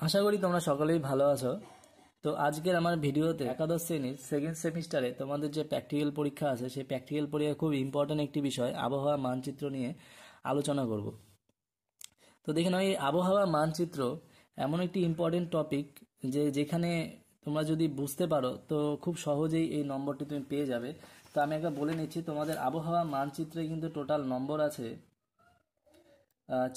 আশা করি তোমরা সকলেই ভালো আছো। তো আজকের আমার ভিডিওতে একাদশ শ্রেণীর সেকেন্ড সেমিস্টারে তোমাদের যে প্র্যাকটিক্যাল পরীক্ষা আছে সেই প্র্যাকটিক্যাল পরীক্ষা খুব ইম্পর্টেন্ট একটি বিষয় আবহাওয়া মানচিত্র নিয়ে আলোচনা করব। তো দেখে নাও, এই আবহাওয়া মানচিত্র এমন একটি ইম্পর্টেন্ট টপিক যেখানে তোমরা যদি বুঝতে পারো তো খুব সহজেই এই নম্বরটি তুমি পেয়ে যাবে। তো আমি একবার বলে নিচ্ছি, তোমাদের আবহাওয়া মানচিত্রে কিন্তু টোটাল নম্বর আছে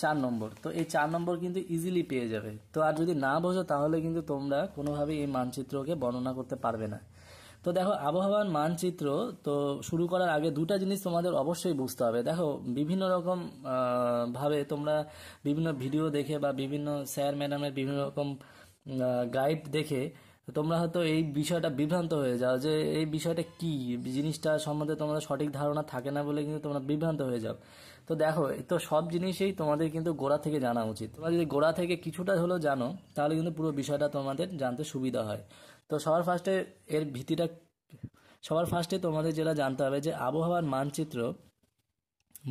4 নম্বর। তো এই 4 নম্বর কিন্তু ইজিলি পেয়ে যাবে। তো আর যদি না বোঝো তাহলে কিন্তু তোমরা কোনোভাবেই এই মানচিত্রকে বর্ণনা করতে পারবে না। তো দেখো, আবহাওয়ার মানচিত্র তো শুরু করার আগে দুটা জিনিস তোমাদের অবশ্যই বুঝতে হবে। দেখো, বিভিন্ন রকম ভাবে তোমরা বিভিন্ন ভিডিও দেখে বা বিভিন্ন স্যার ম্যাডামের বিভিন্ন রকম গাইড দেখে তোমরা হয়তো এই বিষয়টা বিভ্রান্ত হয়ে যাও যে এই বিষয়টা কি, জিনিসটা সম্বন্ধে তোমাদের সঠিক ধারণা থাকে না বলে কিন্তু তোমরা বিভ্রান্ত হয়ে যাও। তো দেখো, তো সব জিনিসই তোমাদের কিন্তু গোড়া থেকে জানা উচিত। তোমরা যদি গোড়া থেকে কিছুটা হলেও জানো তাহলে কিন্তু পুরো বিষয়টা তোমাদের জানতে সুবিধা হয়। তো সবার ফার্স্টে তোমাদের যেটা জানতে হবে যে আবহাওয়ার মানচিত্র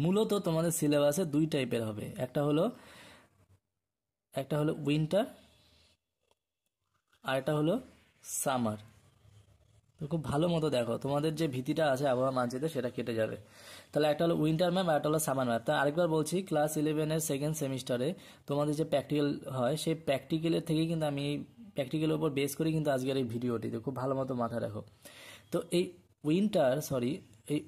মূলত তোমাদের সিলেবাসে 2 টাইপের হবে। একটা হলো উইন্টার আর একটা হলো সামার। তো খুব ভালো মতো দেখো, তোমাদের যে ভীতিটা আছে আবহাওয়া মানচিত্রে সেটা কেটে যাবে। তাহলে একটা হলো উইন্টার ম্যাপ আর একটা হলো সামার ম্যাপ। তা আরেকবার বলছি, ক্লাস 11-এর সেকেন্ড সেমিস্টারে তোমাদের যে প্র্যাকটিক্যাল হয় সেই প্র্যাকটিক্যালের থেকেই কিন্তু আমি এই প্র্যাকটিক্যালের উপর বেস করে কিন্তু আজকের এই ভিডিওটি খুব ভালো মতো মাথায় রাখো। তো এই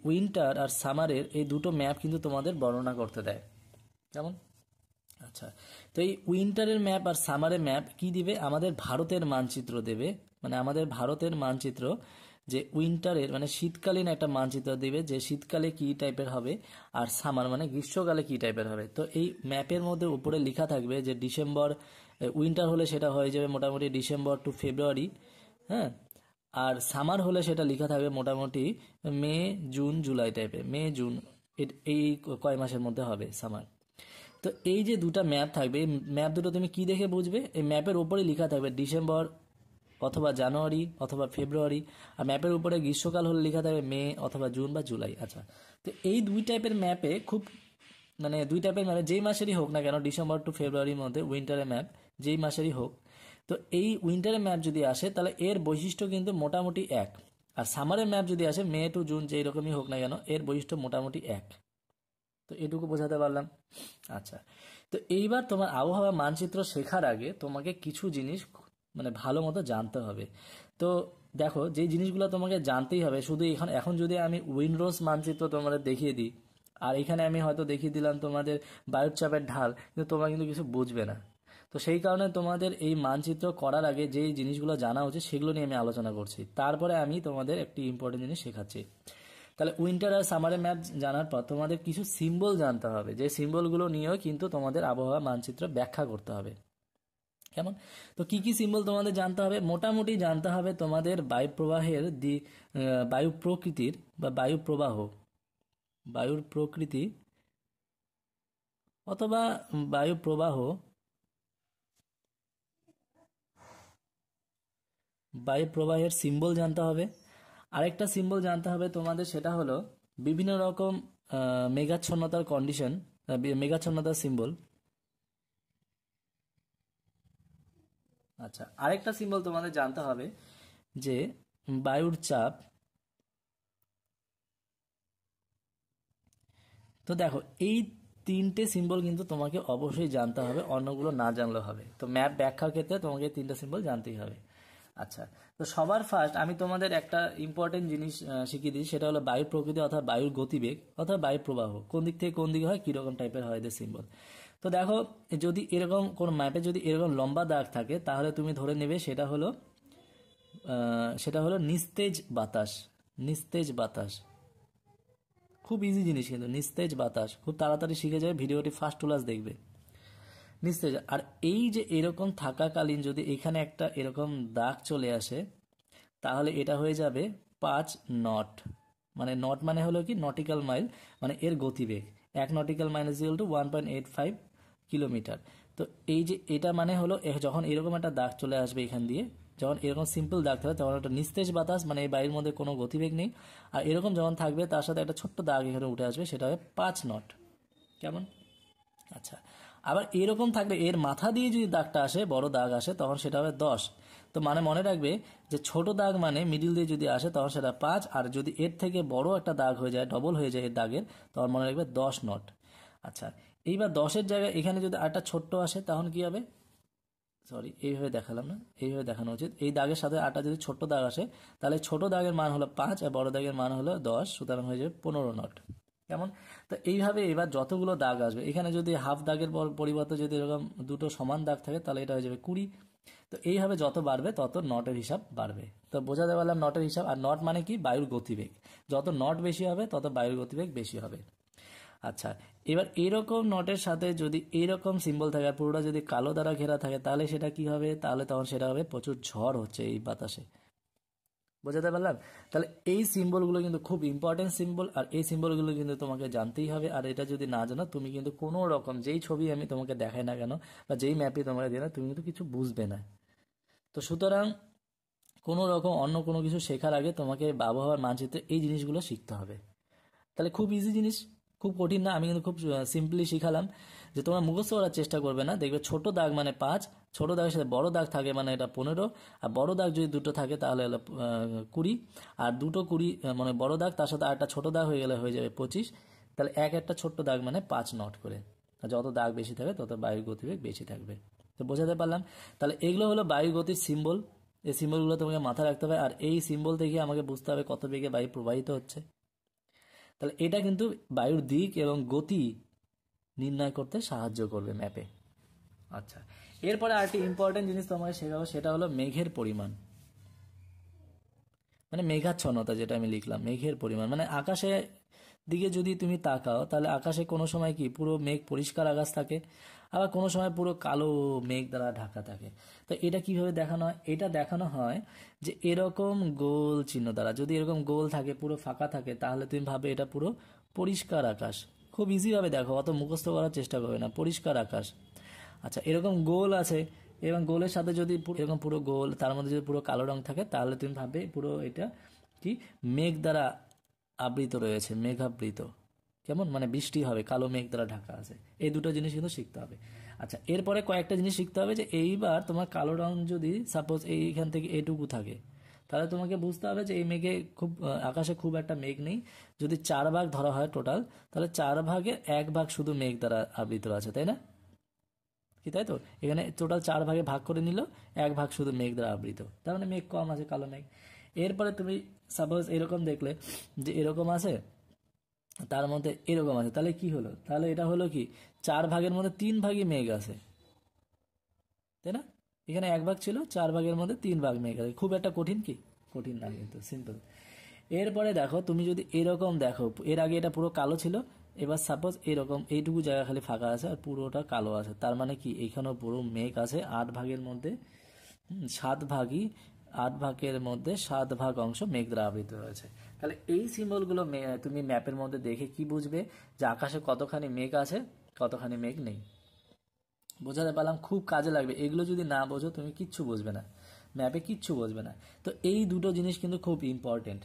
উইন্টার আর সামারের এই দুটো ম্যাপ কিন্তু তোমাদের বর্ণনা করতে দেয়। কেমন? আচ্ছা, তো এই উইন্টারের ম্যাপ আর সামারের ম্যাপ কি দিবে? আমাদের ভারতের মানচিত্র দেবে। মানে আমাদের ভারতের মানচিত্র যে উইন্টারের মানে শীতকালীন একটা মানচিত্র দিবে, যে শীতকালে কি টাইপের হবে আর সামার মানে গ্রীষ্মকালে কি টাইপের হবে। তো এই ম্যাপের মধ্যে উপরে লেখা থাকবে যে উইন্টার হলে সেটা হয়ে যাবে মোটামুটি ডিসেম্বর টু ফেব্রুয়ারি, হ্যাঁ। আর সামার হলে সেটা লেখা থাকবে মোটামুটি মে জুন জুলাই টাইপের, মে জুন এই কয় মাসের মধ্যে হবে সামার। তো এই যে দুটা ম্যাপ থাকবে, এই ম্যাপ দুটো তুমি কি দেখে বুঝবে? এই ম্যাপের উপরে লেখা থাকবে ডিসেম্বর অথবা জানুয়ারি অথবা ফেব্রুয়ারি, আর ম্যাপের উপরে গ্রীষ্মকাল হলে লেখা থাকবে মে অথবা জুন বা জুলাই। আচ্ছা, তো এই দুই টাইপের ম্যাপে যেই মাসেরই হোক না কেন, ডিসেম্বর টু ফেব্রুয়ারির মধ্যে উইন্টারের ম্যাপ যেই মাসেরই হোক, তো এই উইন্টারের ম্যাপ যদি আসে তাহলে এর বৈশিষ্ট্য কিন্তু মোটামুটি এক। আর সামারের ম্যাপ যদি আসে মে টু জুন যেই রকমই হোক না কেন, এর বৈশিষ্ট্য মোটামুটি এক। তো এটুকু বোঝাতে পারলাম। আচ্ছা, তো এইবার তোমার আবহাওয়া মানচিত্র শেখার আগে তোমাকে কিছু জিনিস মানে ভালো মতো জানতে হবে। তো দেখো, যে জিনিসগুলো তোমাকে জানতেই হবে, শুধু এখন যদি আমি উইন্ডরোজ মানচিত্র তোমাদের দেখিয়ে দিই আর এখানে আমি হয়তো দেখিয়ে দিলাম তোমাদের বায়ুচাপের ঢাল, কিন্তু তোমরা কিন্তু কিছু বুঝবে না। তো সেই কারণে তোমাদের এই মানচিত্র করার আগে যেই জিনিসগুলো জানা উচিত সেগুলো নিয়ে আমি আলোচনা করছি, তারপরে আমি তোমাদের একটি ইম্পর্টেন্ট জিনিস শেখাচ্ছি। তাহলে উইন্টার আর সামারের ম্যাপ জানার পর তোমাদের কিছু সিম্বল জানতে হবে, যে সিম্বলগুলো নিয়েও কিন্তু তোমাদের আবহাওয়া মানচিত্র ব্যাখ্যা করতে হবে। কেমন? তো কি কি সিম্বল তোমাদের জানতে হবে? মোটামুটি জানতে হবে তোমাদের বায়ু প্রকৃতির বা বায়ুর প্রকৃতি অথবা বায়ু প্রবাহ, বায়ু প্রবাহের সিম্বল জানতে হবে। আরেকটা সিম্বল জানতে হবে তোমাদের, সেটা হলো বিভিন্ন রকম মেঘাচ্ছন্নতার কন্ডিশন, মেঘাচ্ছন্নতার সিম্বল। আচ্ছা, আরেকটা সিম্বল তোমাদের জানতে হবে যে বায়ুর চাপ। তো দেখো, এই 3টে সিম্বল কিন্তু তোমাকে অবশ্যই জানতে হবে, অন্যগুলো না জানলেও হবে। তো ম্যাপ ব্যাখ্যার ক্ষেত্রে তোমাকে 3টে সিম্বল জানতেই হবে। আচ্ছা, তো সবার ফার্স্ট আমি তোমাদের একটা ইম্পর্টেন্ট জিনিস শিখিয়ে দিই, সেটা হলো বায়ুর প্রকৃতি অর্থাৎ বায়ুর গতিবেগ অর্থাৎ বায়ু প্রবাহ কোন দিক থেকে কোন দিকে হয়, কিরকম টাইপের হয় এদের সিম্বল। তো দেখো, যদি এরকম কোন ম্যাপে যদি এরকম লম্বা দাগ থাকে তাহলে তুমি ধরে নেবে সেটা হলো নিস্তেজ বাতাস। নিস্তেজ বাতাস খুব ইজি জিনিস, কিন্তু নিস্তেজ বাতাস খুব তাড়াতাড়ি শিখে যাবে, ভিডিওটি ফার্স্ট ক্লাস দেখবে। নিস্তেজ, আর এই যে এরকম থাকাকালীন যদি এখানে একটা এরকম দাগ চলে আসে তাহলে এটা হয়ে যাবে 5 নট। মানে নট মানে হলো কি, নটিক্যাল মাইল, মানে এর গতিবেগ 1 nautical mile is equal to 1.85 kilometre. তো এই যে এটা মানে হলো যখন এরকম একটা দাগ চলে আসবে এখান দিয়ে, যখন এরকম সিম্পল দাগ থাকবে তখন একটা নিস্তেজ বাতাস, মানে এই বায়ুর মধ্যে কোনো গতিবেগ নেই। আর এরকম যখন থাকবে তার সাথে একটা ছোট্ট দাগ এখানে উঠে আসবে, সেটা হবে 5 নট। কেমন? আচ্ছা, আবার এরকম থাকলে এর মাথা দিয়ে যদি দাগটা আসে, বড় দাগ আসে, তখন সেটা হবে 10। তো মানে মনে রাখবে যে ছোট দাগ মানে মিডিল দিয়ে যদি আসে তখন সেটা 5, আর যদি এর থেকে বড় একটা দাগ হয়ে যায়, ডবল হয়ে যায় এর দাগের, তখন মনে রাখবে 10 নট। আচ্ছা, এইবার 10-এর জায়গায় এখানে যদি আরেকটা ছোট্ট আসে তখন কি হবে, সরি এইভাবে দেখালাম না, এইভাবে দেখানো উচিত। এই দাগের সাথে আটা যদি ছোট্ট দাগ আসে, তাহলে ছোট দাগের মান হলো 5 আর বড় দাগের মান হলো 10, সুতরাং হয়ে যাবে 15 নট। কেমন? তো এইভাবে এবার যতগুলো দাগ আসবে, এখানে যদি হাফ দাগের পরিবর্তে যদি এরকম দুটো সমান দাগ থাকে তাহলে এটা হয়ে যাবে 20। তো এইভাবে যত বাড়বে তত নটের হিসাব বাড়বে। তো বোঝাতে পারলাম নটের হিসাব। আর নট মানে কি? বায়ুর গতিবেগ। যত নট বেশি হবে তত বায়ুর গতিবেগ বেশি হবে। আচ্ছা, এবার এরকম নটের সাথে যদি এইরকম সিম্বল থাকে আর পুরোটা যদি কালো দ্বারা ঘেরা থাকে, তাহলে সেটা কি হবে? তাহলে তখন সেটা হবে প্রচুর ঝড় হচ্ছে এই বাতাসে। বোঝাতে পারলাম? তাহলে এই সিম্বলগুলো কিন্তু খুব ইম্পর্টেন্ট সিম্বল, আর এই সিম্বলগুলো কিন্তু তোমাকে জানতেই হবে। আর এটা যদি না জানো, তুমি কিন্তু কোনো রকম যেই ছবি আমি তোমাকে দেখাই না কেন বা যেই ম্যাপে তোমাকে দিই না, তুমি কিন্তু কিছু বুঝবে না। তো সুতরাং কোনো রকম অন্য কোনো কিছু শেখার আগে তোমাকে আবহাওয়ার মানচিত্রে এই জিনিসগুলো শিখতে হবে। তাহলে খুব ইজি জিনিস, খুব কঠিন না। আমি কিন্তু খুব সিম্পলি শিখালাম যে তোমরা মুখস্থ করার চেষ্টা করবে না। দেখবে ছোট দাগ মানে 5, ছোট দাগের সাথে বড় দাগ থাকে মানে এটা 15, আর বড় দাগ যদি দুটো থাকে তাহলে হলো 20, আর দুটো 20 মানে বড় দাগ তার সাথে আরেকটা ছোট দাগ হয়ে গেলে হয়ে যাবে 25। তাহলে একটা ছোট্ট দাগ মানে 5 নট করে। আর যত দাগ বেশি থাকবে তত বায়ুর গতিবেগ বেশি থাকবে। তো বোঝাতে পারলাম? তাহলে এগুলো হলো বায়ু গতির সিম্বল। এই সিম্বলগুলো তোমাকে মাথায় রাখতে হবে, আর এই সিম্বল থেকে আমাকে বুঝতে হবে কত বেগে বায়ু প্রবাহিত হচ্ছে। তাহলে এটা কিন্তু বায়ুর দিক এবং গতি নির্ণয় করতে সাহায্য করবে ম্যাপে। আচ্ছা, এরপরে আরেকটি ইম্পর্টেন্ট জিনিস তোমাকে শেখাবো, সেটা হলো মেঘের পরিমাণ, মানে মেঘাচ্ছন্নতা। যেটা আমি লিখলাম মেঘের পরিমাণ মানে আকাশে দিকে যদি তুমি তাকাও, তাহলে আকাশে কোনো সময় কি পুরো মেঘ পরিষ্কার আকাশ থাকে, আবার কোনো সময় পুরো কালো মেঘ দ্বারা ঢাকা থাকে। তো এটা কিভাবে দেখানো হয়? এটা দেখানো হয় যে এরকম গোল চিহ্ন দ্বারা। যদি এরকম গোল থাকে, পুরো ফাঁকা থাকে, তাহলে তুমি ভাবে এটা পুরো পরিষ্কার আকাশ। খুব ইজিভাবে দেখো, অত মুখস্থ করার চেষ্টা করবে না, পরিষ্কার আকাশ। আচ্ছা, এরকম গোল আছে এবং গোলের সাথে যদি এরকম পুরো গোল, তার মধ্যে যদি পুরো কালো রং থাকে, তাহলে তুমি ভাববে পুরো এটা কি মেঘ দ্বারা আবৃত রয়েছে, মেঘাবৃত। কেমন? মানে বৃষ্টি হবে, কালো মেঘ দ্বারা ঢাকা আছে। এই দুটো জিনিস কিন্তু শিখতে হবে। আচ্ছা, এরপরে কয়েকটা জিনিস শিখতে হবে যে এইবার তোমার কালো রং যদি সাপোজ এইখান থেকে এটুকু থাকে, তাহলে তোমাকে বুঝতে হবে যে এই মেঘে খুব আকাশে খুব একটা মেঘ নেই। যদি 4 ভাগ ধরা হয় টোটাল, তাহলে 4 ভাগের 1 ভাগ শুধু মেঘ দ্বারা আবৃত আছে, তাই না? কি তাই তো? এখানে টোটাল 4 ভাগে ভাগ করে নিল, 1 ভাগ শুধু মেঘ দ্বারা আবৃত, তার মানে মেঘ কম আছে, কালো মেঘ। এরপরে তুমি সাপোজ এরকম দেখলে যে এরকম আছে, তার মধ্যে এরকম আছে, তাহলে কি হলো? তাহলে এটা হলো কি 4 ভাগের মধ্যে 3 ভাগই মেঘ আছে, তাই না? এখানে 1 ভাগ ছিল, 4 ভাগের মধ্যে 3 ভাগ মেঘ আছে। খুব একটা কঠিন কি? কঠিন না, কিন্তু সিম্পল। এরপরে দেখো, তুমি যদি এরকম দেখো, এর আগে এটা পুরো কালো ছিল, এবার সাপোজ এরকম এইটুকু জায়গা খালি ফাঁকা আছে আর পুরোটা কালো আছে, তার মানে কি এখানেও পুরো মেঘ আছে। 8 ভাগের মধ্যে 7 ভাগই, 8 ভাগের মধ্যে 7 ভাগ অংশ মেঘ দ্বারা আবৃত রয়েছে। তাহলে এই সিম্বলগুলো তুমি ম্যাপের মধ্যে দেখে কি বুঝবে যে আকাশে কতখানি মেঘ আছে, কতখানি মেঘ নেই। বোঝাতে পারলাম? খুব কাজে লাগবে। এগুলো যদি না বোঝো তুমি কিচ্ছু বুঝবে না, ম্যাপে কিচ্ছু বুঝবে না। তো এই দুটো জিনিস কিন্তু খুব ইম্পর্টেন্ট।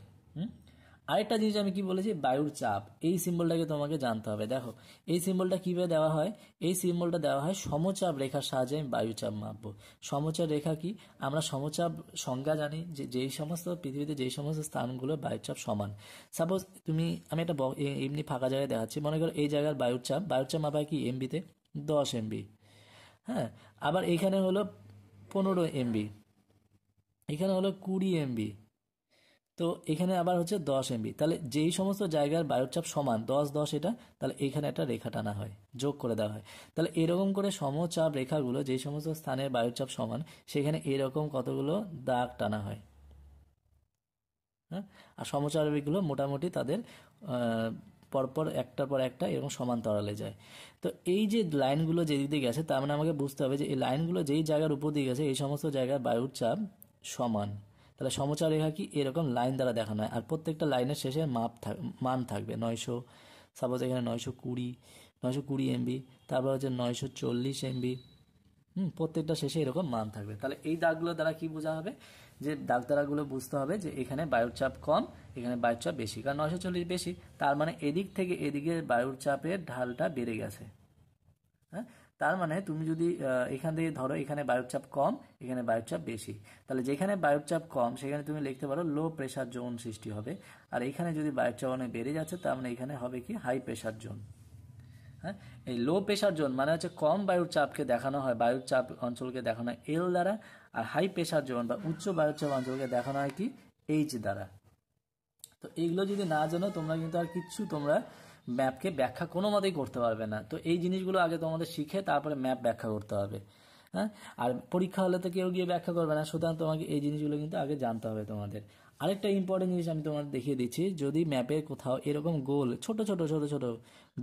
আরেকটা জিনিস আমি কি বলেছি, বায়ুর চাপ। এই সিম্বলটাকে তোমাকে জানতে হবে। দেখো এই সিম্বলটা কিভাবে দেওয়া হয়? এই সিম্বলটা দেওয়া হয় সমচাপ রেখার সাহায্যে আমি বায়ুচাপ মাপবো। সমচাপ রেখা কি? আমরা সমচাপ সংজ্ঞা জানি যে যেই সমস্ত পৃথিবীতে যেই সমস্ত স্থানগুলো বায়ুচাপ সমান। সাপোজ আমি একটা এমনি ফাঁকা জায়গায় দেখাচ্ছি, মনে করো এই জায়গার বায়ুচাপ মাপা কি এমবিতে? 10 এমবি। হ্যাঁ, আবার এখানে হলো 15 এমবি, এখানে হলো 20 এমবি, তো এখানে আবার হচ্ছে 10 এমবি। তাহলে যেই সমস্ত জায়গার বায়ুচাপ সমান 10 10 এটা, তাহলে এখানে একটা রেখা টানা হয়, যোগ করে দেওয়া হয়। তাহলে এরকম করে সমচাপ রেখাগুলো যেই সমস্ত স্থানের বায়ুচাপ সমান, সেখানে এরকম কতগুলো দাগ টানা হয়। হ্যাঁ, আর সমচাপ রেখাগুলো মোটামুটি তাদের পরপর একটার পর একটা এরকম সমান্তরালে যায়। তো এই যে লাইনগুলো যেদিক দিয়ে গেছে, তার মানে আমাকে বুঝতে হবে যে এই লাইনগুলো যেই জায়গার উপর দিয়ে গেছে এই সমস্ত জায়গায় বায়ুর চাপ সমান। তাহলে সমচাপ রেখা কি এরকম লাইন দ্বারা দেখানো হয়, আর প্রত্যেকটা লাইনের শেষে মান থাকবে। 900, সাপোজ এখানে 920 এমবি, তারপর হচ্ছে 940 এমবি। প্রত্যেকটা শেষে এরকম মান থাকবে। তাহলে এই দাগগুলো দ্বারা কি বোঝা হবে? যে দাগ দ্বারাগুলো বুঝতে হবে যে এখানে বায়ুর চাপ কম, এখানে বায়ুর চাপ বেশি। কারণ 940 বেশি, তার মানে এদিক থেকে এদিকে বায়ুর চাপের ঢালটা বেড়ে গেছে। হ্যাঁ, তার মানে তুমি যদি এখান থেকে ধরো এখানে বায়ুর চাপ কম, এখানে বায়ুর চাপ বেশি, তাহলে যেখানে বায়ুর চাপ কম সেখানে তুমি লিখতে পারো লো প্রেশার জোন সৃষ্টি হবে। আর এখানে যদি বায়ুর চাপ অনেক বেড়ে যাচ্ছে তার মানে এখানে হবে কি হাই প্রেশার জোন। হ্যাঁ, এই লো প্রেশার জোন মানে হচ্ছে কম বায়ুর চাপকে দেখানো হয়, বায়ুর চাপ অঞ্চলকে দেখানো হয় এল দ্বারা, আর হাই প্রেশার জোন বা উচ্চ বায়ুর চাপ অঞ্চলকে দেখানো হয় কি এইচ দ্বারা। তো এইগুলো যদি না জানো তোমরা কিন্তু আর কিচ্ছু তোমরা ম্যাপকে ব্যাখ্যা কোনো মতেই করতে পারবে না। তো এই জিনিসগুলো আগে তোমাদের শিখে তারপরে ম্যাপ ব্যাখ্যা করতে হবে। হ্যাঁ, আর পরীক্ষা হলে তো কেউ গিয়ে ব্যাখ্যা করবে না, সুতরাং তোমাকে এই জিনিসগুলো কিন্তু আগে জানতে হবে তোমাদের। আরেকটা ইম্পর্টেন্ট জিনিস আমি তোমাদের দেখিয়ে দিচ্ছি, যদি ম্যাপের কোথাও এরকম গোল ছোট ছোট ছোট ছোট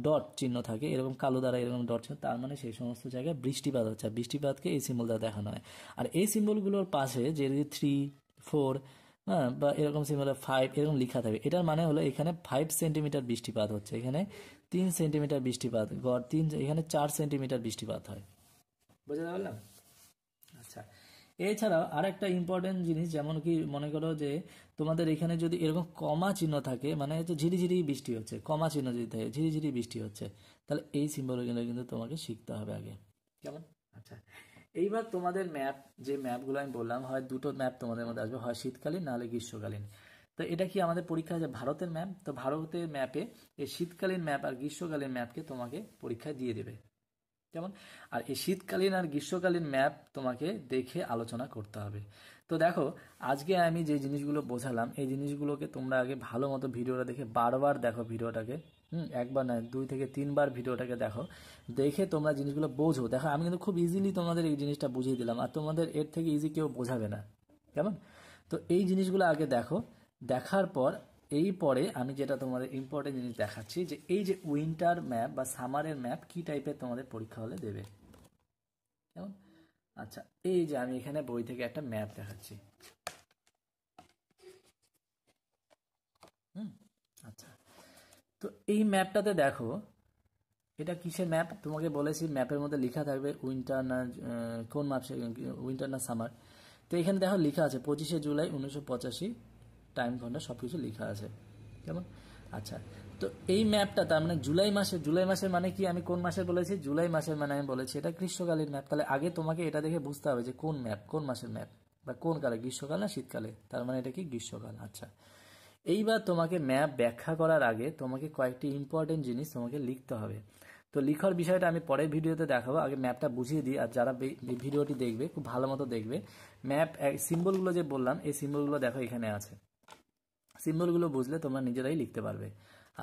ডট চিহ্ন থাকে, এরকম কালো দ্বারা এরকম ডট চিহ্ন, তার মানে সেই সমস্ত জায়গায় বৃষ্টিপাত হচ্ছে। বৃষ্টিপাতকে এই সিম্বল দ্বারা দেখানো হয়। আর এই সিম্বলগুলোর পাশে যে 3, 4, হ্যাঁ, বা এরকম সিম্বল 5 এরকম লেখা থাকে, এটার মানে হলো এখানে 5 সেন্টিমিটার বৃষ্টিপাত হচ্ছে, এখানে 3 সেন্টিমিটার বৃষ্টিপাত, গড় 3, এখানে 4 সেন্টিমিটার বৃষ্টিপাত হয়। বুঝতে পারলাম? আচ্ছা, এছাড়াও আরেকটা ইম্পর্টেন্ট জিনিস, যেমন কি মনে করো যে তোমাদের এখানে যদি এরকম কমা চিহ্ন থাকে, মানে হচ্ছে ঝিরিঝিরি বৃষ্টি হচ্ছে, কমা চিহ্ন যদি থাকে ঝিরিঝিরি বৃষ্টি হচ্ছে, তাহলে এই সিম্বলগুলো কিন্তু তোমাকে শিখতে হবে আগে। কেমন? আচ্ছা, এইবার তোমাদের ম্যাপ, যে ম্যাপগুলো আমি বললাম, হয় দুটো ম্যাপ তোমাদের মধ্যে আসবে, হয় শীতকালীন নাহলে গ্রীষ্মকালীন। তো এটা কি আমাদের পরীক্ষা আছে ভারতের ম্যাপ, তো ভারতের ম্যাপে এই শীতকালীন ম্যাপ আর গ্রীষ্মকালীন ম্যাপকে তোমাকে পরীক্ষায় দিয়ে দেবে। কেমন? আর এই শীতকালীন আর গ্রীষ্মকালীন ম্যাপ তোমাকে দেখে আলোচনা করতে হবে। তো দেখো, আজকে আমি যে জিনিসগুলো বোঝালাম এই জিনিসগুলোকে তোমরা আগে ভালো মতো ভিডিওটা দেখে বারবার দেখো ভিডিওটাকে। একবার নয় 2 থেকে 3 বার ভিডিওটাকে দেখো, দেখে তোমরা জিনিসগুলো বোঝো। দেখো আমি কিন্তু খুব ইজিলি তোমাদের এই জিনিসটা বুঝিয়ে দিলাম, আর তোমাদের এর থেকে ইজি কেউ বোঝাবে না। কেমন? তো এই জিনিসগুলো আগে দেখো, দেখার পর এই পরে আমি যেটা তোমাদের ইম্পর্টেন্ট জিনিস দেখাচ্ছি, যে এই যে উইন্টার ম্যাপ বা সামারের ম্যাপ কি টাইপের তোমাদের পরীক্ষা হলে দেবে। কেমন? আচ্ছা, এই যে আমি এখানে বই থেকে একটা ম্যাপ দেখাচ্ছি। হুম, আচ্ছা, তো এই ম্যাপটাতে দেখো এটা কিসের ম্যাপ তোমাকে বলেছি, ম্যাপের মধ্যে লেখা থাকবে উইন্টার না কোন মাপ, উইন্টার না সামার। তো এখানে দেখো লেখা আছে 25শে জুলাই 1985, টাইম ঘন্টা সব কিছু লেখা আছে। কেমন? আচ্ছা, তো এই ম্যাপটা তার মানে জুলাই মাসের মানে কি, আমি কোন মাসে বলেছি, জুলাই মাসের মানে আমি বলেছি এটা গ্রীষ্মকালীন ম্যাপ। তাহলে আগে তোমাকে এটা দেখে বুঝতে হবে যে কোন ম্যাপ, কোন মাসের ম্যাপ, বা কোন কালে, গ্রীষ্মকাল না শীতকালে, তার মানে এটা কি গ্রীষ্মকাল। আচ্ছা, এইবার তোমাকে ম্যাপ ব্যাখ্যা করার আগে তোমাকে কয়েকটি ইম্পর্টেন্ট জিনিস তোমাকে লিখতে হবে। তো লিখার বিষয়টা আমি পরের ভিডিওতে দেখাবো, আগে ম্যাপটা বুঝিয়ে দিই। আর যারা ভিডিওটি দেখবে খুব ভালো মতো দেখবে। ম্যাপ সিম্বলগুলো যে বললাম এই সিম্বলগুলো দেখো এখানে আছে, সিম্বলগুলো বুঝলে তোমরা নিজেরাই লিখতে পারবে।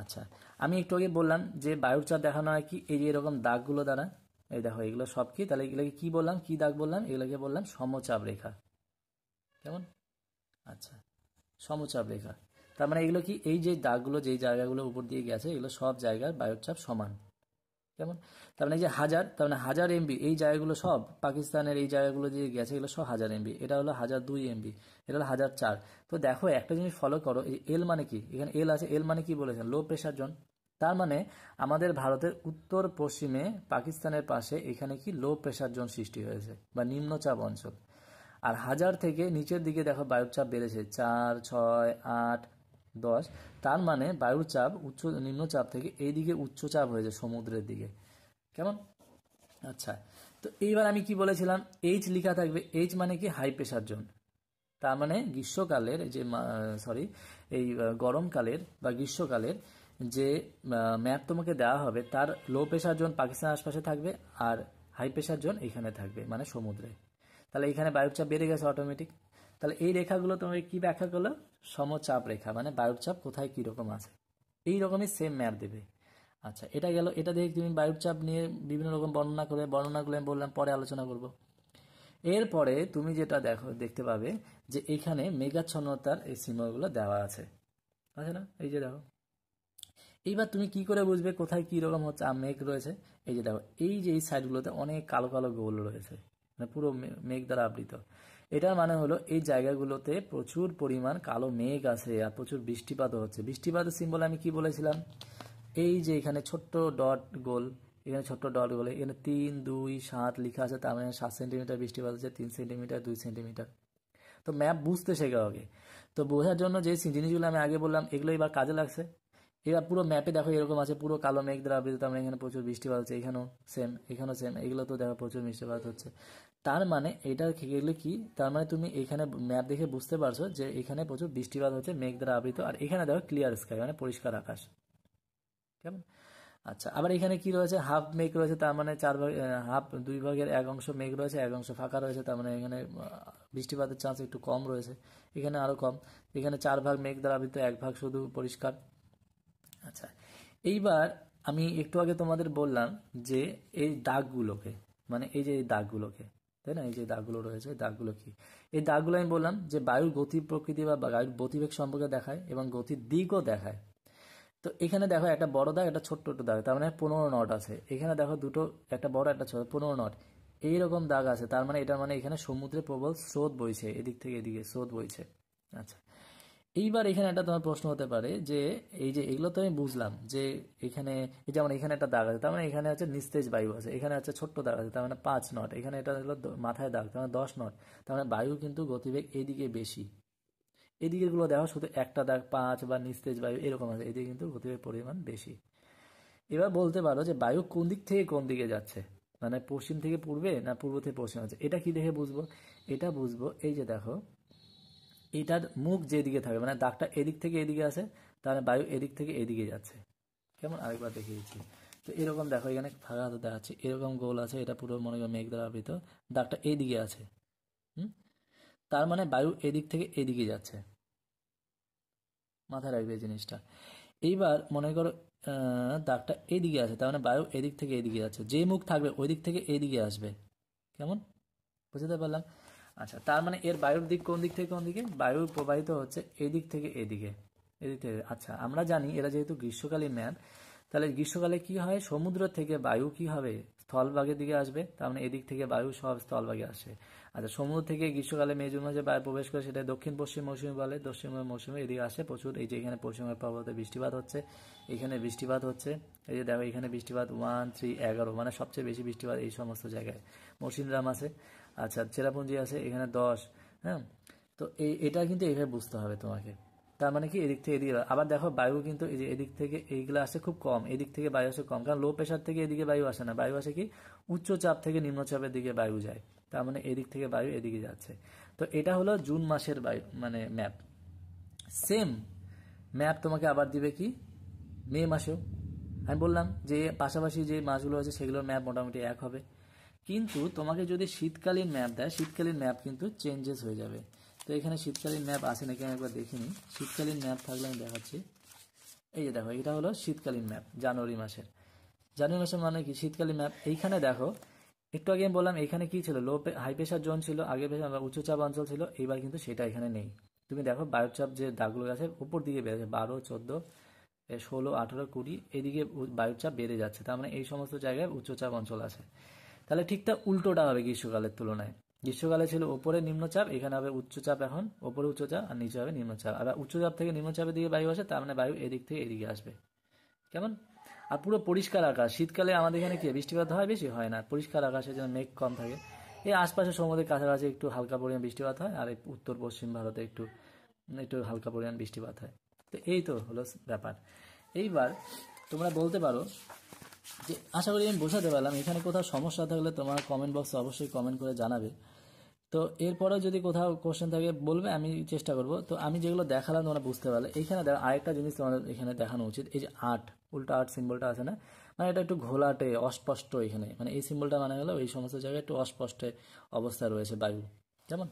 আচ্ছা, আমি একটু আগে বললাম যে বায়ুর চাপ দেখানো হয় কি এই যে এরকম দাগগুলো দ্বারা। এই দেখো এগুলো সব কি, তাহলে এগুলোকে কি বললাম, কি দাগ বললাম, এগুলোকে বললাম সমচাপ রেখা। কেমন? আচ্ছা, সমচাপ রেখা, তার মানে এগুলো কি, এই যে দাগগুলো যেই জায়গাগুলো উপর দিয়ে গেছে এগুলো সব জায়গার বায়ুর চাপ সমান। কেমন? তার মানে এই যে হাজার, তার মানে 1000 MB, এই জায়গাগুলো সব পাকিস্তানের এই জায়গাগুলো দিয়ে গেছে এগুলো সব 1000 MB, এটা হলো 1002 MB, এটা হলো 1004। তো দেখো একটা জিনিস ফলো করো, এই এল মানে কি, এখানে এল আছে, এল মানে কি বলেছেন, লো প্রেশার জোন। তার মানে আমাদের ভারতের উত্তর পশ্চিমে পাকিস্তানের পাশে এখানে কি লো প্রেশার জোন সৃষ্টি হয়েছে বা নিম্নচাপ অঞ্চল। আর 1000 থেকে নিচের দিকে দেখো বায়ুর চাপ বেড়েছে 4, 6, 8, 10, তার মানে বায়ুর চাপ নিম্নচাপ থেকে এইদিকে উচ্চচাপ হয়েছে সমুদ্রের দিকে। কেমন? আচ্ছা, তো এইবার আমি কি বলেছিলাম, এইচ লেখা থাকবে, এইচ মানে কি হাই প্রেশার জোন। তার মানে গ্রীষ্মকালের যে এই গরমকালের বা গ্রীষ্মকালের যে ম্যাপ তোমাকে দেওয়া হবে তার লো প্রেশার জোন পাকিস্তানের আশপাশে থাকবে, আর হাই প্রেশার জোন এখানে থাকবে মানে সমুদ্রে। তাহলে এখানে বায়ুর চাপ বেড়ে গেছে অটোমেটিক। তাহলে এই রেখাগুলো তোমাকে কি ব্যাখ্যা করলো, সমচাপ রেখা, মানে বায়ুর চাপ কোথায় কীরকম আছে, এই রকমই সেম ম্যাপ দেবে। আচ্ছা, এটা গেল, এটা দেখে তুমি বায়ুর চাপ নিয়ে বিভিন্ন রকম বর্ণনাগুলো আমি বললাম পরে আলোচনা করব। এরপরে তুমি যেটা দেখতে পাবে যে এখানে মেঘাচ্ছন্নতার এই সিম্বলগুলো দেওয়া আছে, আছে না, এই যে দেখো। এইবার তুমি কি করে বুঝবে কোথায় কি রকম হচ্ছে মেঘ রয়েছে, এই যে দেখো এই যে এই সাইডগুলোতে অনেক কালো কালো গোল রয়েছে, মানে পুরো মেঘ দ্বারা আবৃত। এটার মানে হলো এই জায়গাগুলোতে প্রচুর পরিমাণ কালো মেঘ আছে আর প্রচুর বৃষ্টিপাতও হচ্ছে। বৃষ্টিপাতের সিম্বল আমি কি বলেছিলাম, এই যে এখানে ছোট্ট ডট গোল, এখানে ছোট্ট ডট গোল, এখানে 3, 2, 7 লেখা আছে, তার মানে 7 সেন্টিমিটার বৃষ্টিপাত হচ্ছে, 3 সেন্টিমিটার, 2 সেন্টিমিটার। তো ম্যাপ বুঝতে শেখা হবে। তো বোঝার জন্য যে জিনিসগুলো আমি আগে বললাম এগুলো এবার কাজে লাগছে। এবার পুরো ম্যাপে দেখো এরকম আছে, পুরো কালো মেঘ দ্বারা আবৃত, তার মানে এখানে প্রচুর বৃষ্টিপাত হচ্ছে, এখানেও সেম, এগুলো তো দেখো প্রচুর বৃষ্টিপাত হচ্ছে। তার মানে এটা গেলে কি, তার মানে তুমি এখানে ম্যাপ দেখে বুঝতে পারছো যে এখানে প্রচুর বৃষ্টিপাত হচ্ছে, মেঘ দ্বারা আবৃত, আর এখানে দেখো ক্লিয়ার স্কাই মানে পরিষ্কার আকাশ। কেমন? আচ্ছা, আবার এখানে কি রয়েছে, হাফ মেঘ রয়েছে, তার মানে হাফ, 2 ভাগের 1 অংশ মেঘ রয়েছে, 1 অংশ ফাঁকা রয়েছে, তার মানে এখানে বৃষ্টিপাতের চান্স একটু কম রয়েছে, এখানে আরো কম। এখানে 4 ভাগ মেঘ দ্বারা আবৃত, 1 ভাগ শুধু পরিষ্কার। আচ্ছা, এইবার আমি একটু আগে তোমাদের বললাম যে এই দাগগুলোকে, মানে এই যে এই দাগগুলোকে, তাই না, এই যে দাগগুলো রয়েছে, এই দাগগুলো কি, এই দাগগুলো আমি বললাম যে বায়ুর গতি প্রকৃতি বা বায়ুর গতিবেগ সম্পর্কে দেখায় এবং গতির দিকও দেখায়। তো এখানে দেখো একটা বড় দাগ, একটা ছোট্ট ছোট্ট দাগ, তার মানে 15 নট আছে। এখানে দেখো দুটো, একটা বড় একটা ছোট, 15 নট এইরকম দাগ আছে, তার মানে এটার মানে এখানে সমুদ্রে প্রবল স্রোত বইছে, এদিক থেকে এদিকে স্রোত বইছে। আচ্ছা, এইবার এখানে একটা তোমার প্রশ্ন হতে পারে যে এই যে এগুলো তো আমি বুঝলাম যে এখানে, এই যেমন এখানে একটা দাগ আছে, তার মানে এখানে হচ্ছে নিস্তেজ বায়ু আছে, এখানে হচ্ছে ছোট্ট দাগ আছে, তার মানে 5 নট, এখানে এটা হলো মাথায় দাগ, তার মানে 10 নট, তার মানে বায়ু কিন্তু গতিবেগ এইদিকে বেশি। এদিকে গুলো দেখো শুধু একটা দাগ 5 বা নিস্তেজ বায়ু এরকম আছে, এদিকে কিন্তু গতিবেগ পরিমাণ বেশি। এবার বলতে পারো যে বায়ু কোন দিক থেকে কোন দিকে যাচ্ছে, মানে পশ্চিম থেকে পূর্বে না পূর্ব থেকে পশ্চিম আছে, এটা কি দেখে বুঝবো? এটা বুঝবো এই যে দেখো, এটার মুখ যেদিকে থাকবে, মানে দাগটা এদিক থেকে এদিকে আসে, তাহলে বায়ু এদিক থেকে এদিকে যাচ্ছে। কেমন, আরেকবার দেখিয়ে দিচ্ছি। তো এরকম দেখো, এখানে ফাঁকা হাতে দেখাচ্ছি, এরকম গোল আছে, এটা পুরো মনে করো মেঘ দ্বারা আবৃত, দাগটা এইদিকে আছে। হুম, তার মানে বায়ু এদিক থেকে এদিকে যাচ্ছে, মাথায় রাখবে এই জিনিসটা। এইবার মনে করো দাগটা এইদিকে আছে, তার মানে বায়ু এদিক থেকে এদিকে যাচ্ছে, যে মুখ থাকবে ওই দিক থেকে এইদিকে আসবে। কেমন, বুঝতে পারলাম? আচ্ছা, তার মানে এর বায়ুর দিক কোন দিক থেকে কোন দিকে, বায়ু প্রবাহিত হচ্ছে এদিক থেকে এদিকে, এদিক থেকে। আচ্ছা, আমরা জানি এরা যেহেতু গ্রীষ্মকালীন ম্যাপ, তাহলে গ্রীষ্মকালে কি হয়, সমুদ্র থেকে বায়ু কি হবে, স্থলভাগের দিকে আসবে, তার মানে এদিক থেকে বায়ু সব স্থলভাগে আসে। আচ্ছা, সমুদ্র থেকে গ্রীষ্মকালে মে জুন মাসে বায়ু প্রবেশ করে, সেটা দক্ষিণ পশ্চিম মৌসুমী বলে, দক্ষিণ মৌসুমে এদিকে আসে প্রচুর। এই যে এখানে পশ্চিমবঙ্গের পর্বতে বৃষ্টিপাত হচ্ছে, এখানে বৃষ্টিপাত হচ্ছে, এই যে দেখো এখানে বৃষ্টিপাত 1, 3, 11, মানে সবচেয়ে বেশি বৃষ্টিপাত এই সমস্ত জায়গায়। মৌসিনরাম আছে, আচ্ছা চেরাপুঞ্জি আছে, এখানে 10। হ্যাঁ, তো এটা কিন্তু এইভাবে বুঝতে হবে তোমাকে। তার মানে কি, এদিক থেকে এদিকে, আবার দেখো বায়ু কিন্তু এই যে এদিক থেকে এইগুলো আসে খুব কম, এদিক থেকে বায়ু আসে কম, কারণ লো প্রেশার থেকে এদিকে বায়ু আসে না, বায়ু আসে কি উচ্চ চাপ থেকে নিম্নচাপের দিকে বায়ু যায়, তার মানে এদিক থেকে বায়ু এদিকে যাচ্ছে। তো এটা হলো জুন মাসের বায়ু মানে ম্যাপ। সেম ম্যাপ তোমাকে আবার দিবে কি মে মাসেও। আমি বললাম যে পাশাপাশি যে মাসগুলো আছে সেগুলোর ম্যাপ মোটামুটি এক হবে, কিন্তু তোমাকে যদি শীতকালীন ম্যাপ দেয়, শীতকালীন ম্যাপ কিন্তু চেঞ্জেস হয়ে যাবে। তো এখানে শীতকালীন ম্যাপ আছে নাকি আমি একবার দেখিনি, শীতকালীন ম্যাপ থাকলে আমি দেখাচ্ছি। এই যে দেখো, এটা হলো শীতকালীন ম্যাপ জানুয়ারি মাসের। জানুয়ারি মাসের মানে কি শীতকালীন ম্যাপ। এইখানে দেখো, একটু আগে আমি বললাম এখানে কি ছিল, হাই প্রেশার জোন ছিল আগে, উচ্চচাপ অঞ্চল ছিল, এবার কিন্তু সেটা এখানে নেই। তুমি দেখো বায়ুচাপ যে দাগগুলো আছে উপর দিকে বেড়েছে, 12, 14, 16, 18, 20 এদিকে বায়ুচাপ বেড়ে যাচ্ছে, তার মানে এই সমস্ত জায়গায় উচ্চচাপ অঞ্চল আছে। তাহলে ঠিক তা উল্টোটা হবে গ্রীষ্মকালের তুলনায়। গ্রীষ্মকালে ছিল ওপরে নিম্নচাপ, এখানে হবে উচ্চচাপ, এখন ওপরে উচ্চচাপ আর নিচে হবে নিম্নচাপ, আবার উচ্চচাপ থেকে নিম্নচাপের দিকে বায়ু আসে, তার মানে বায়ু এদিক থেকে এদিকে আসবে। কেমন, আর পুরো পরিষ্কার আকাশ। শীতকালে আমাদের এখানে কি বৃষ্টিপাত হয়, বেশি হয় না, পরিষ্কার আকাশের জন্য মেঘ কম থাকে। এই আশপাশে সমুদ্রের কাছাকাছি একটু হালকা পরিমাণ বৃষ্টিপাত হয়, আর এই উত্তর পশ্চিম ভারতে একটু একটু হালকা পরিমাণ বৃষ্টিপাত হয়। তো এই তো হলো ব্যাপার। এইবার তোমরা বলতে পারো যে, আশা করি আমি বোঝাতে পারলাম, এখানে কোথাও সমস্যা থাকলে তোমার কমেন্ট বক্সে অবশ্যই কমেন্ট করে জানাবে। তো এরপরেও যদি কোথাও কোশ্চেন থাকে বলবে, আমি চেষ্টা করব। তো আমি যেগুলো দেখালাম তোমরা বুঝতে পারলে, এইখানে দেখো আরেকটা জিনিস তোমাদের এখানে দেখানো উচিত, এই যে 8 উল্টা 8 সিম্বলটা আছে না, মানে এটা একটু ঘোলাটে অস্পষ্ট, এখানে মানে এই সিম্বলটা মানে হলো এই সমস্ত জায়গায় একটু অস্পষ্ট অবস্থা রয়েছে বায়ু। যেমন,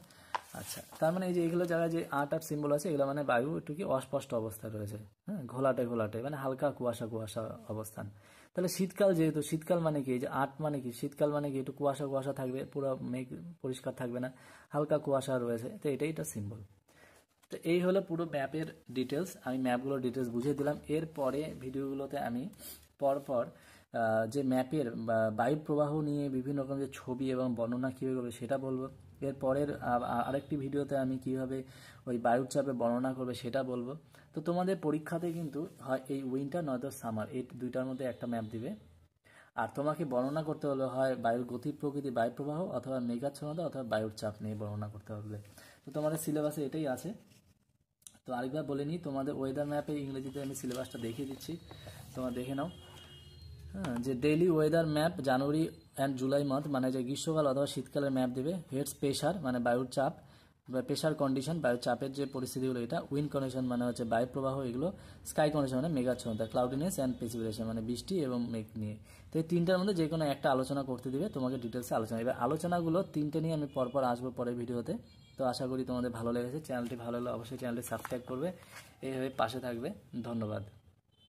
আচ্ছা, তার মানে এই যে এগুলো জায়গায় যে 8 সিম্বল আছে, এগুলো মানে বায়ু একটু কি অস্পষ্ট অবস্থায় রয়েছে, হ্যাঁ, ঘোলাটে ঘোলাটে, মানে হালকা কুয়াশা কুয়াশা অবস্থান। তাহলে শীতকাল, যেহেতু শীতকাল মানে কি, এই যে 8 মানে কি, শীতকাল মানে কি একটু কুয়াশা কুয়াশা থাকবে, পুরো মেঘ পরিষ্কার থাকবে না, হালকা কুয়াশা রয়েছে, তো এটাই এটা সিম্বল। তো এই হলো পুরো ম্যাপের ডিটেলস, আমি ম্যাপগুলোর ডিটেলস বুঝিয়ে দিলাম। এরপরে ভিডিওগুলোতে আমি পরপর যে ম্যাপের বায়ু প্রবাহ নিয়ে বিভিন্ন রকম যে ছবি এবং বর্ণনা কীভাবে করবে সেটা বলবো। এর পরের আরেকটি ভিডিওতে আমি কিভাবে ওই বায়ুর চাপে বর্ণনা করবে সেটা বলবো। তো তোমাদের পরীক্ষাতে কিন্তু হয় এই উইন্টার নয়তো সামার, এই দুইটার মধ্যে একটা ম্যাপ দিবে, আর তোমাকে বর্ণনা করতে হলে হয় বায়ুর গতি প্রকৃতি, বায়ু প্রবাহ, অথবা মেঘাচ্ছন্নতা, অথবা বায়ুর চাপ নিয়ে বর্ণনা করতে হবে। তো তোমাদের সিলেবাসে এটাই আছে। তো আরেকবার বলে নিই, তোমাদের ওয়েদার ম্যাপে ইংরেজিতে আমি সিলেবাসটা দেখিয়ে দিচ্ছি, তোমরা দেখে নাও। হ্যাঁ, যে daily weather map January and July month, মানে যে গ্রীষ্মকাল অথবা শীতকালের ম্যাপ দেবে। হেডস প্রেশার মানে বায়ুর চাপ বা প্রেশার কন্ডিশন, বায়ুর চাপের যে পরিস্থিতিগুলো এটা। উইন্ড কন্ডিশন মানে হচ্ছে বায়ু প্রবাহ এগুলো। স্কাই কন্ডিশন মানে মেঘাচ্ছন্নতা। ক্লাউডিনেস অ্যান্ড প্রেসিপিটেশন মানে বৃষ্টি এবং মেঘ নিয়ে। তো এই তিনটার মধ্যে যে কোনো একটা আলোচনা করতে দিবে তোমাকে ডিটেলসে আলোচনা। এবার আলোচনাগুলো তিনটে নিয়ে আমি পরপর আসবো পরের ভিডিওতে। তো আশা করি তোমাদের ভালো লেগেছে। চ্যানেলটি ভালো লাগলে অবশ্যই চ্যানেলটি সাবস্ক্রাইব করবে, এইভাবে পাশে থাকবে। ধন্যবাদ।